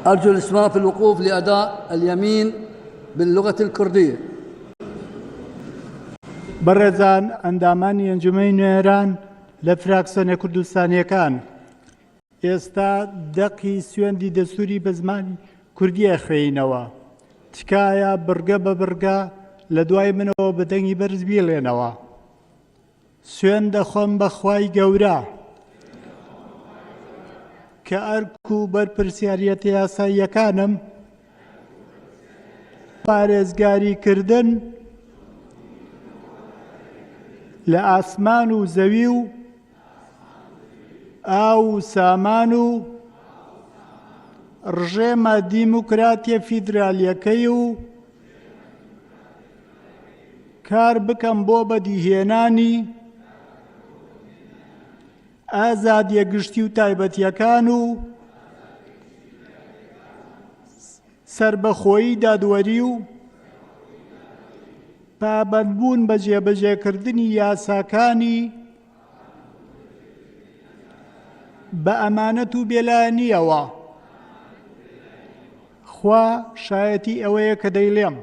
أرجو الاستمرار في الوقوف لأداء اليمين باللغة الكردية. بەڕێزان ئەندامانی ئەنجومەی نوێران لە فراکسیۆنە کوردستانیەکان ئێستا دەقی سوێندی دەستوری بە زمانی کوردیە خوێینەوە. تکایە بڕگە بە بڕگە لە دوای منەوە بە دەنگی بەرز بیڵێنەوە. سوێن دەخۆم بە خوای گەورە کە ئەرک و بەرپرسیاریەتە یاساییەکانم پارێزگاریکردن لە ئاسمان و زەوی و ئاو و سامان و ڕژێمە دیموکراتیە فیدرالیەکەی و کار بکەم بۆ بەدیهێنانی ئازادیە گشتی و تایبەتیەکان و سربەخۆیی دادوەری و پابەندبوون بە جێبەجێکردنی یاساکانی بە ئەمانەت و بێلایەنیەوە. خوا شایەتی ئەوەیە کە دەیڵێم